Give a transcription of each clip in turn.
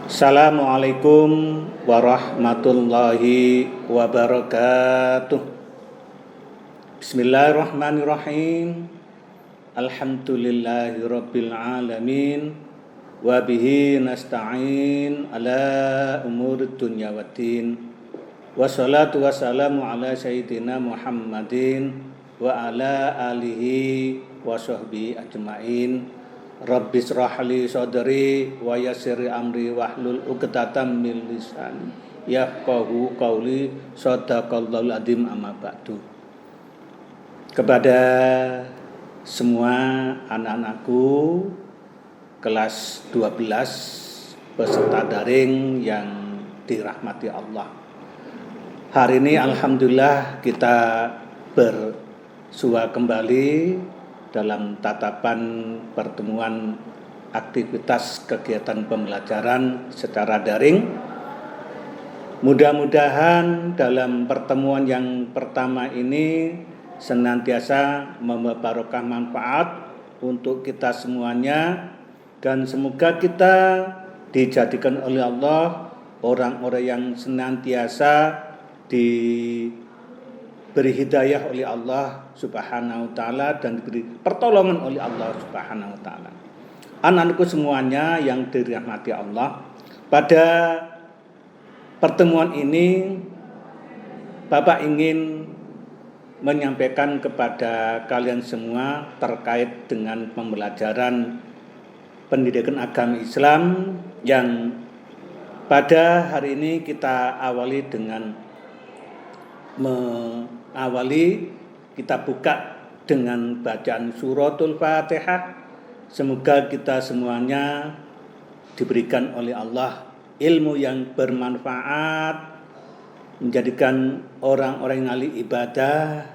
Assalamualaikum warahmatullahi wabarakatuh. Bismillahirrahmanirrahim. Alhamdulillahirabbil alamin. Wa bihi nasta'in ala umurid dunya waddin. Wassalatu wassalamu ala sayyidina Muhammadin wa ala alihi wa sahbihi ajmain. Rabbis rahli sadri wa yassir amri wahlul 'uqdatam min lisani yafqahu qawli. Shadaqallahul adzim, amma ba'du. Kepada semua anak-anakku kelas 12 peserta daring yang dirahmati Allah. Hari ini alhamdulillah kita bersua kembali dalam tatapan pertemuan aktivitas kegiatan pembelajaran secara daring. Mudah-mudahan dalam pertemuan yang pertama ini senantiasa membawa barokah manfaat untuk kita semuanya, dan semoga kita dijadikan oleh Allah orang-orang yang senantiasa beri hidayah oleh Allah Subhanahu wa ta'ala dan diberi pertolongan oleh Allah Subhanahu wa ta'ala. Anak-anakku semuanya yang dirahmati Allah, pada pertemuan ini Bapak ingin menyampaikan kepada kalian semua terkait dengan pembelajaran pendidikan agama Islam yang pada hari ini kita awali dengan kita buka dengan bacaan suratul Fatihah. Semoga kita semuanya diberikan oleh Allah ilmu yang bermanfaat, menjadikan orang-orang yang ahli ibadah,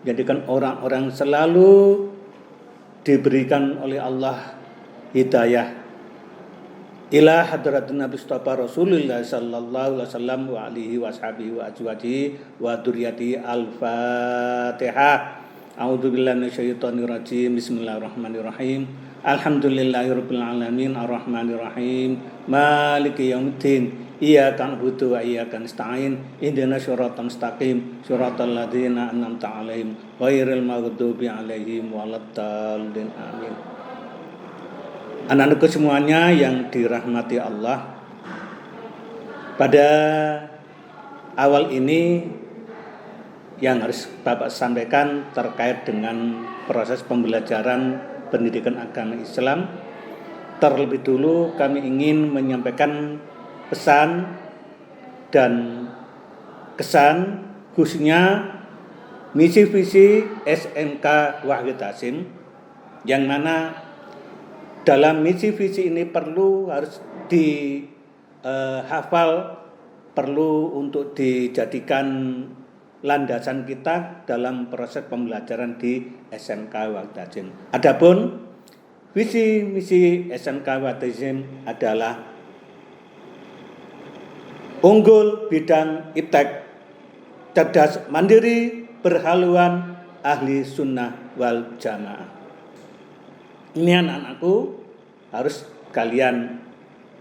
menjadikan orang-orang selalu diberikan oleh Allah hidayah ila hadratin Nabi Mustafa Rasulullah sallallahu alaihi wasallam wa alihi washabihi wa azwajihi wa dzurriyyati. Al-Fatihah. A'udzubillahi minasyaitonir rajim. Bismillahirrahmanirrahim. Alhamdulillahirabbil alamin arrahmanirrahim maliki yaumiddin. Iyyaka na'budu wa iyyaka nasta'in. Ihdinas siratal mustaqim siratal ladzina an'amta 'alaihim ghairil maghdubi 'alaihim waladdallin. Amin. Anak-anakku semuanya yang dirahmati Allah, pada awal ini yang harus Bapak sampaikan terkait dengan proses pembelajaran pendidikan agama Islam. Terlebih dulu kami ingin menyampaikan pesan dan kesan khususnya misi visi SMK Wahid Hasyim, yang mana dalam misi visi ini harus dihafal, perlu untuk dijadikan landasan kita dalam proses pembelajaran di SMK Wahid Hasyim. Adapun visi misi SMK Wahid Hasyim adalah unggul bidang iptek, cerdas mandiri, berhaluan, ahli sunnah wal jamaah. Ini anak-anakku harus kalian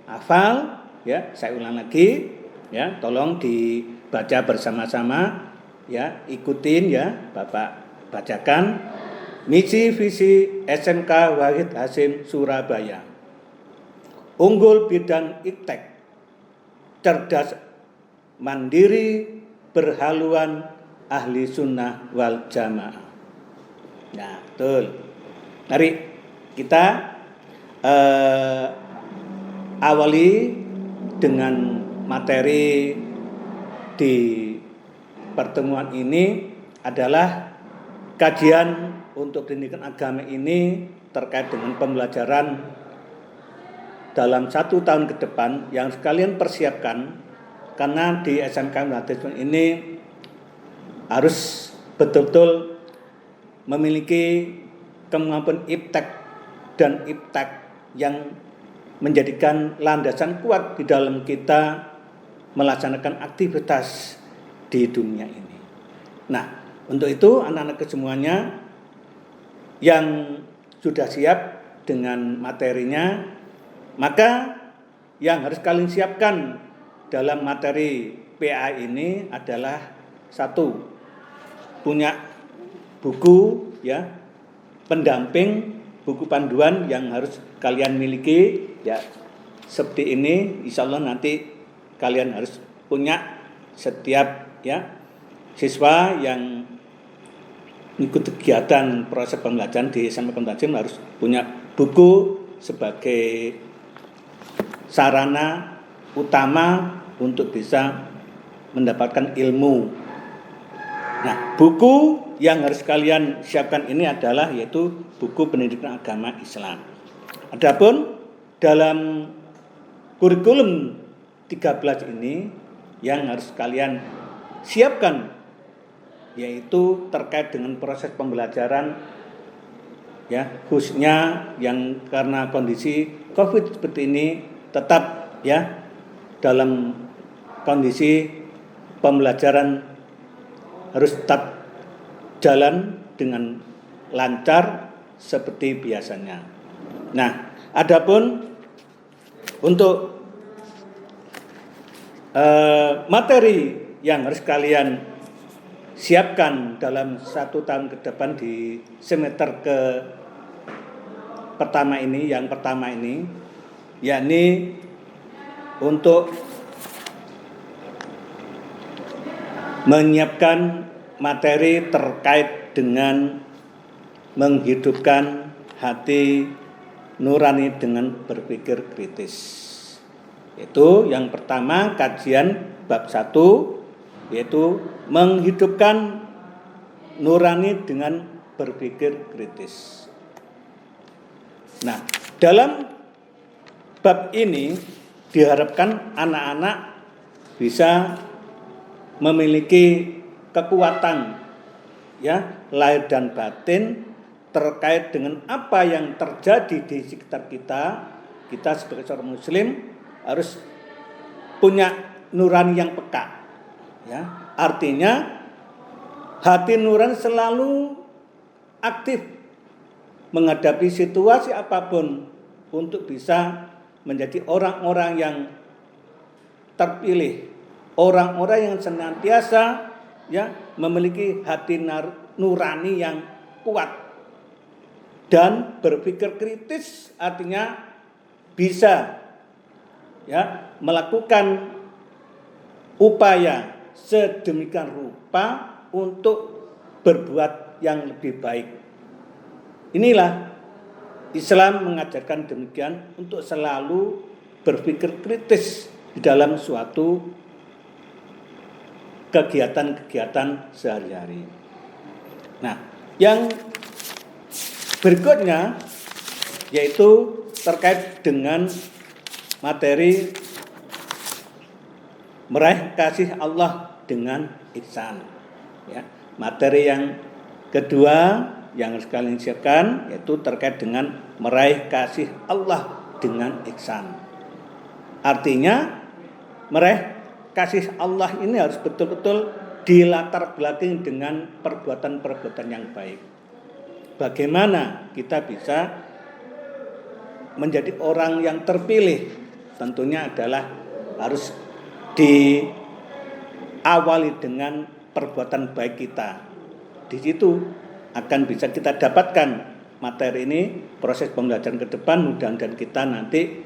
hafal ya. Saya ulang lagi ya, tolong dibaca bersama-sama ya, ikutin ya, Bapak bacakan. Misi visi SMK Wahid Hasyim Surabaya. Unggul bidang iptek, cerdas mandiri, berhaluan, ahli sunnah wal jamaah. Nah, betul. Mari kita awali dengan materi di pertemuan ini adalah kajian untuk pendidikan agama ini terkait dengan pembelajaran dalam 1 tahun ke depan yang sekalian persiapkan, karena di SMK Wahid Hasyim ini harus betul-betul memiliki kemampuan iptek dan iptek yang menjadikan landasan kuat di dalam kita melaksanakan aktivitas di dunia ini. Nah, untuk itu anak-anak semuanya yang sudah siap dengan materinya, maka yang harus kalian siapkan dalam materi PA ini adalah satu, punya buku ya, pendamping, buku panduan yang harus kalian miliki ya. Seperti ini, insya Allah nanti kalian harus punya setiap ya siswa yang ikut kegiatan proses pembelajaran di SMP Kontajim harus punya buku sebagai sarana utama untuk bisa mendapatkan ilmu. Nah, buku yang harus kalian siapkan ini adalah yaitu buku pendidikan agama Islam. Adapun dalam kurikulum 13 ini yang harus kalian siapkan yaitu terkait dengan proses pembelajaran ya, khususnya yang karena kondisi Covid seperti ini tetap ya dalam kondisi pembelajaran harus tetap jalan dengan lancar seperti biasanya. Nah, adapun untuk materi yang harus kalian siapkan dalam 1 tahun ke depan di semester ke pertama ini, yang pertama ini, yakni untuk menyiapkan materi terkait dengan menghidupkan hati nurani dengan berpikir kritis. Itu yang pertama kajian bab 1 yaitu menghidupkan nurani dengan berpikir kritis. Nah, dalam bab ini diharapkan anak-anak bisa memiliki kekuatan ya lahir dan batin terkait dengan apa yang terjadi di sekitar kita. Kita sebagai seorang muslim harus punya nurani yang peka ya. Artinya hati nurani selalu aktif menghadapi situasi apapun untuk bisa menjadi orang-orang yang terpilih, orang-orang yang senantiasa ya memiliki hati nurani yang kuat dan berpikir kritis, artinya bisa ya melakukan upaya sedemikian rupa untuk berbuat yang lebih baik. Inilah Islam mengajarkan demikian, untuk selalu berpikir kritis di dalam suatu kegiatan-kegiatan sehari-hari. Nah, yang berikutnya yaitu terkait dengan materi meraih kasih Allah dengan ihsan. Ya, materi yang kedua yang harus kalian siapkan yaitu terkait dengan meraih kasih Allah dengan ihsan. Artinya meraih kasih Allah ini harus betul-betul dilatar belakangi dengan perbuatan-perbuatan yang baik. Bagaimana kita bisa menjadi orang yang terpilih? Tentunya adalah harus diawali dengan perbuatan baik kita. Di situ akan bisa kita dapatkan materi ini, proses pembelajaran ke depan. Mudah-mudahan kita nanti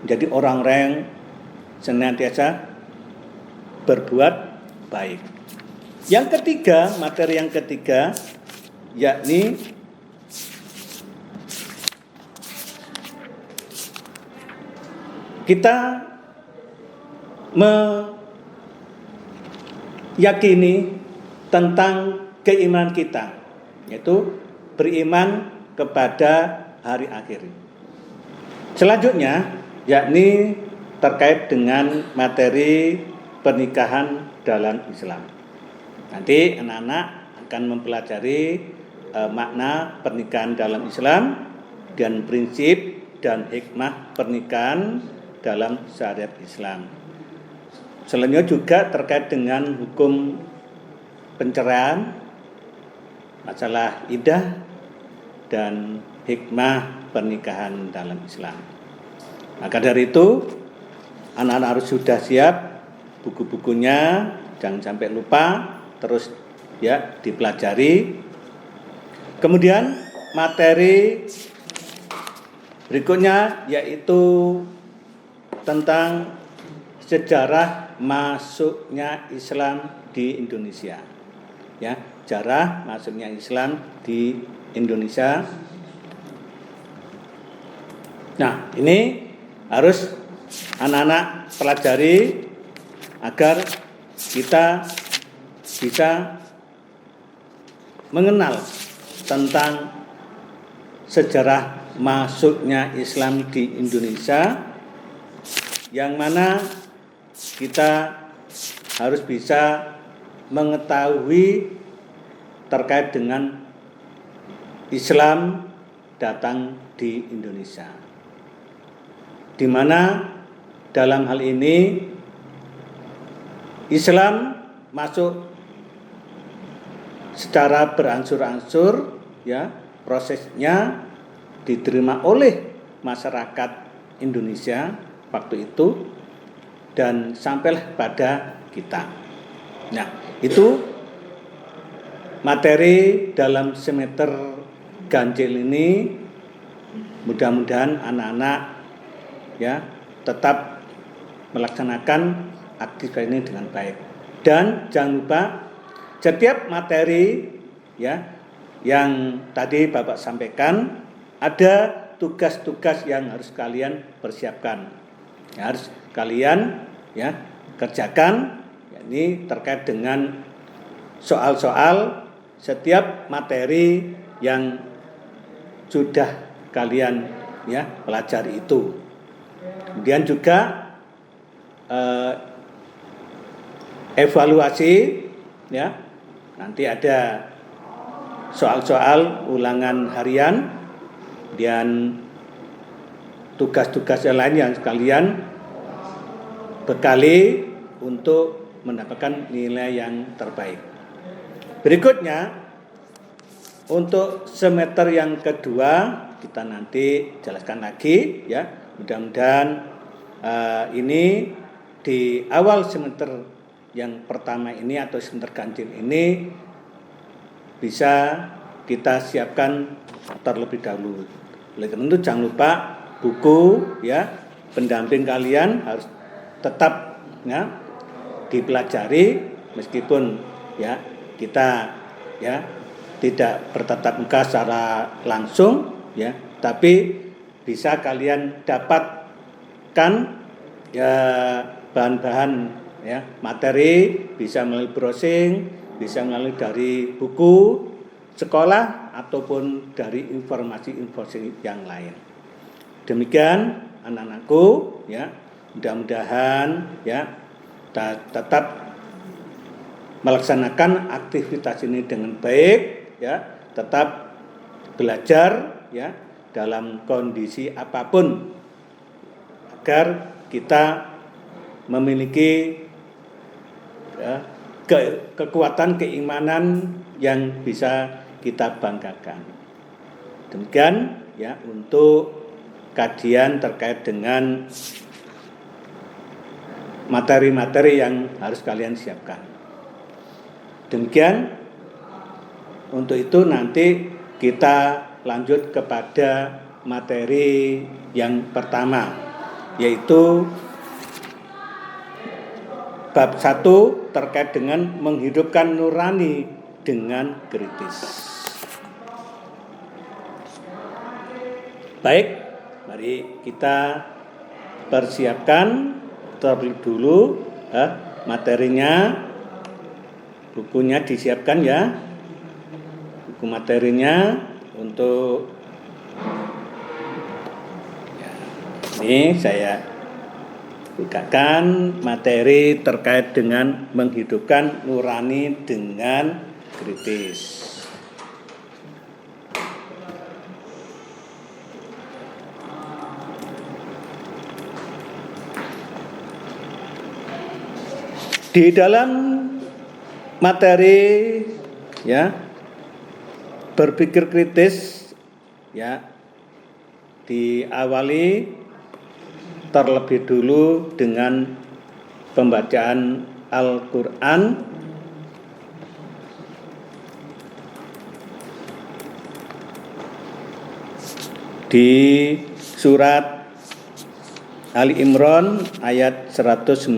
menjadi orang-orang yang senantiasa berbuat baik. Yang ketiga, materi yang ketiga yakni kita meyakini tentang keimanan kita, yaitu beriman kepada hari akhir. Selanjutnya yakni terkait dengan materi pernikahan dalam Islam. Nanti anak-anak akan mempelajari makna pernikahan dalam Islam dan prinsip dan hikmah pernikahan dalam syariat Islam. Selanjutnya juga terkait dengan hukum penceraian, masalah iddah dan hikmah pernikahan dalam Islam. Maka dari itu anak-anak harus sudah siap buku-bukunya, jangan sampai lupa, terus ya dipelajari. Kemudian materi berikutnya yaitu tentang sejarah masuknya Islam di Indonesia. Ya, sejarah masuknya Islam di Indonesia. Nah, ini harus anak-anak pelajari agar kita bisa mengenal tentang sejarah masuknya Islam di Indonesia, yang mana kita harus bisa mengetahui terkait dengan Islam datang di Indonesia, di mana dalam hal ini Islam masuk secara beransur-ansur, ya, prosesnya diterima oleh masyarakat Indonesia waktu itu dan sampailah pada kita. Nah, itu materi dalam semester ganjil ini. Mudah-mudahan anak-anak ya tetap melaksanakan aktivitas ini dengan baik. Dan jangan lupa setiap materi ya yang tadi Bapak sampaikan, ada tugas-tugas yang harus kalian persiapkan, ya, harus kalian ya kerjakan. Ini terkait dengan soal-soal setiap materi yang sudah kalian ya pelajari itu. Kemudian juga evaluasi, ya, nanti ada soal-soal ulangan harian dan tugas-tugas yang lain yang kalian bekali untuk mendapatkan nilai yang terbaik. Berikutnya, untuk semester yang kedua kita nanti jelaskan lagi ya. Mudah-mudahan ini di awal semester yang pertama ini atau semester ganjil ini bisa kita siapkan terlebih dahulu. Oleh karena itu jangan lupa buku ya pendamping kalian harus tetap ya dipelajari, meskipun ya kita ya tidak bertatap muka secara langsung ya, tapi bisa kalian dapatkan ya bahan-bahan ya materi, bisa melalui browsing, bisa melalui dari buku sekolah ataupun dari informasi-informasi yang lain. Demikian anak-anakku ya, mudah-mudahan ya tetap melaksanakan aktivitas ini dengan baik ya, tetap belajar ya dalam kondisi apapun agar kita memiliki ya, kekuatan keimanan yang bisa kita banggakan. Demikian ya untuk kajian terkait dengan materi-materi yang harus kalian siapkan. Demikian, untuk itu nanti kita lanjut kepada materi yang pertama, yaitu bab 1 terkait dengan menghidupkan nurani dengan kritis. Baik, mari kita persiapkan terlebih dulu materinya, bukunya disiapkan ya, buku materinya untuk ya, ini saya bukakan materi terkait dengan menghidupkan nurani dengan kritis. Di dalam materi ya berpikir kritis ya diawali terlebih dulu dengan pembacaan Al-Quran di surat Ali Imran ayat 190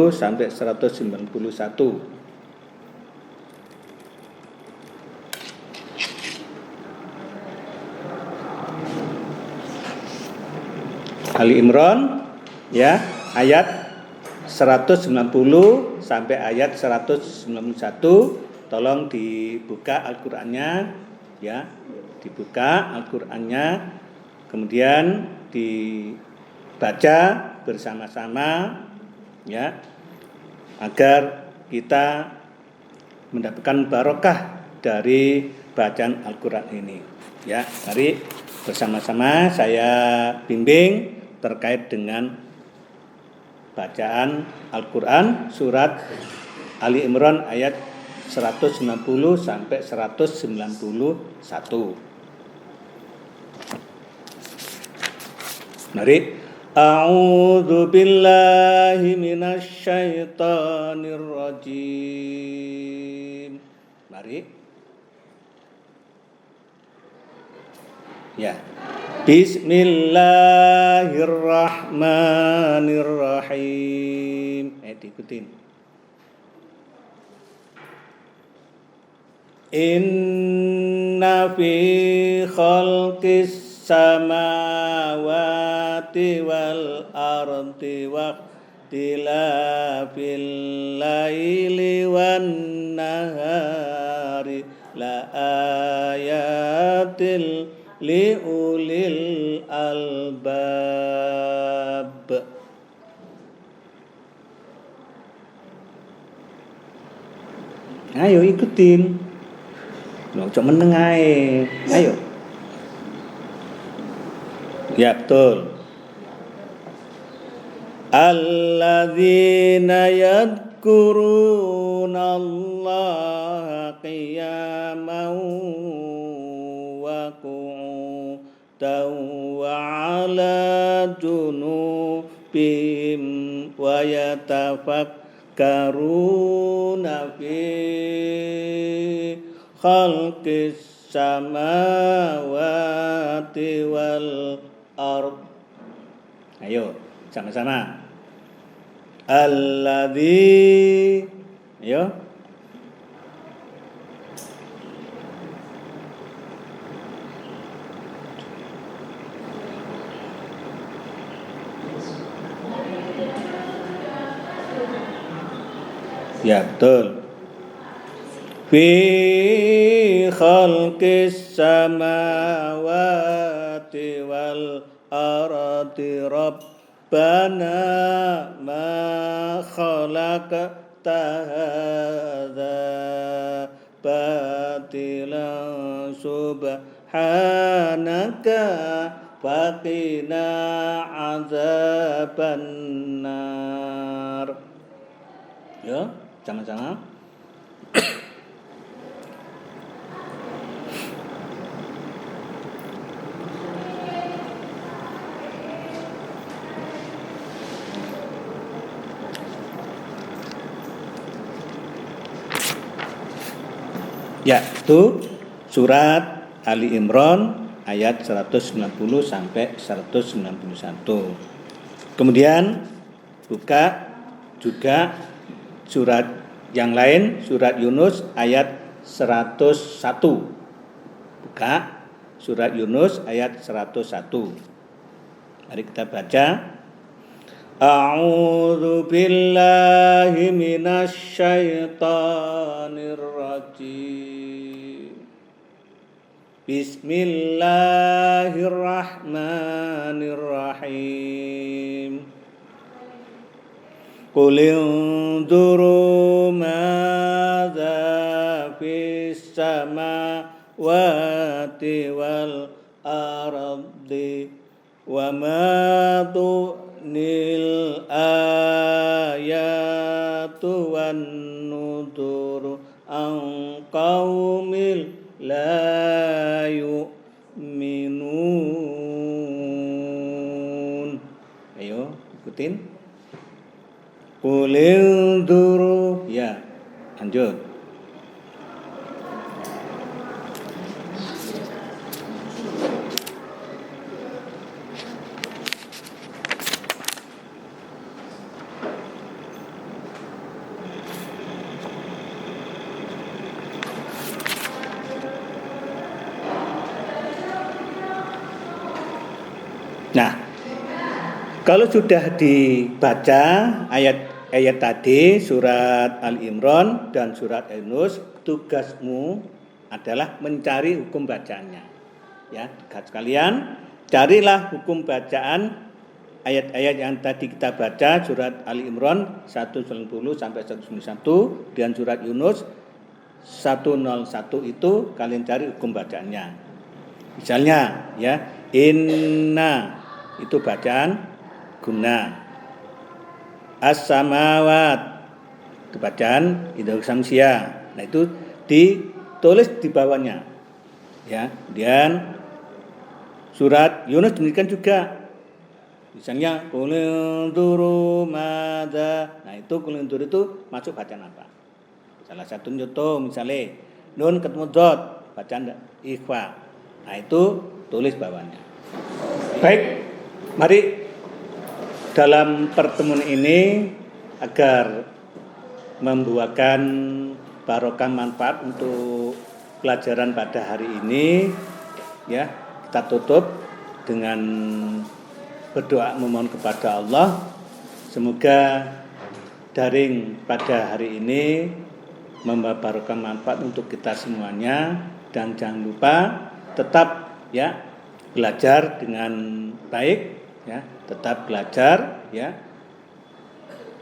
sampai 191. Ali Imran ya, ayat 190 sampai ayat 191. Tolong dibuka Al-Qur'annya ya. Dibuka Al-Qur'annya, kemudian dibaca bersama-sama ya, agar kita mendapatkan barokah dari bacaan Al-Qur'an ini ya. Mari bersama-sama saya bimbing terkait dengan bacaan Al-Quran surat Ali Imran ayat 190 sampai 191. Mari. A'udzu billahi minasy syaithanir rajim. Mari. Ya. Bismillahirrahmanirrahim. Diikutin. Inna fi khalqis samawati wal ardi wa ikhtilafil laili wan nahari la ayatil liulil albab. Ayo ikutin. Loh, cok meneng ae. Ayo. Ya betul. Alladzina yadhkuruna Allaha qiyaman wa qu'udan wa 'ala junubihim wa yatafakkaruna fi khalqis samawati wal ard. Ayo sama-sama. Alladzi, ayo. Ya betul. Fi khalqis samawati wal ardi rabbana ma khalaqta hadza batilan subhanaka faqina azabannar. Ya, sama-sama. Ya, itu surat Ali Imran ayat 190 sampai 191. Kemudian buka juga surat yang lain, surat Yunus ayat 101. Buka surat Yunus ayat 101. Mari kita baca. A'udzu billahi minasy syaithanir rajim. Bismillahirrahmanirrahim. Qul unzuru madza fis samawati wal ardi wa ma nil ayatu wan nuduru an qaumil la yu'minun. Ayo Qulil duru. Ya, lanjut. Nah, kalau sudah dibaca ayat-ayat tadi, surat Al-Imran dan surat Yunus, tugasmu adalah mencari hukum bacaannya. Ya, sekalian, carilah hukum bacaan ayat-ayat yang tadi kita baca, surat Al-Imran 190 sampai 191 dan surat Yunus 101 itu kalian cari hukum bacaannya. Misalnya, ya, inna itu bacaan guna, as-samawat itu bacaan idgham samsia. Nah, itu ditulis di bawahnya, ya. Dan surat Yunus demikian juga. Misalnya qul duru madza. Nah, itu qul duru itu masuk bacaan apa? Salah satu contoh misalnya nun ketemu dot bacaan ikhfa. Nah, itu tulis bawahnya. Baik, mari dalam pertemuan ini agar membuahkan barokah manfaat untuk pelajaran pada hari ini, ya, kita tutup dengan berdoa memohon kepada Allah. Semoga daring pada hari ini membawa barokah manfaat untuk kita semuanya, dan jangan lupa tetap, ya, belajar dengan baik, ya, tetap belajar, ya.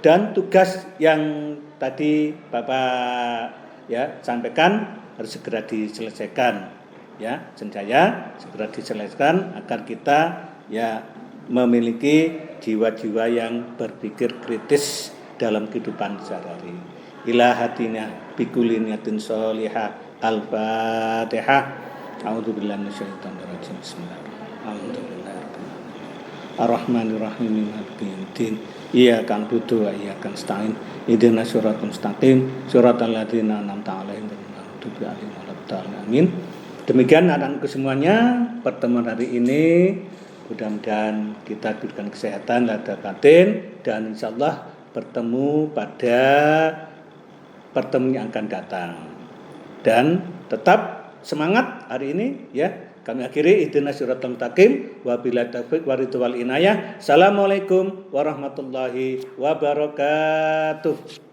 Dan tugas yang tadi Bapak, ya, sampaikan harus segera diselesaikan, ya, senjaya segera diselesaikan agar kita, ya, memiliki jiwa-jiwa yang berpikir kritis dalam kehidupan sehari-hari. Ila hatina bikuliniyatin sholihah. Al-Fatihah. A'udzubillahi minasyaitonir rajim. Bismillahirrahmanirrahim. Ar-Rahmanir-Rahim. Maliki yaumiddin. Iyyaka na'budu wa iyyaka nasta'in. Ihdinas siratal mustaqim. Siratal ladzina an'amta 'alaihim ghairil maghdubi 'alaihim waladdallin. Amin. Demikian anak-anakku semuanya, pertemuan hari ini mudah-mudahan kita diberikan kesehatan lahir batin, dan insyaallah bertemu pada pertemuan yang akan datang. Dan tetap semangat hari ini, ya. Kami akhiri ihdinas siratal mustaqim wa billahi taufiq wa ridwal inayah. Assalamualaikum warahmatullahi wabarakatuh.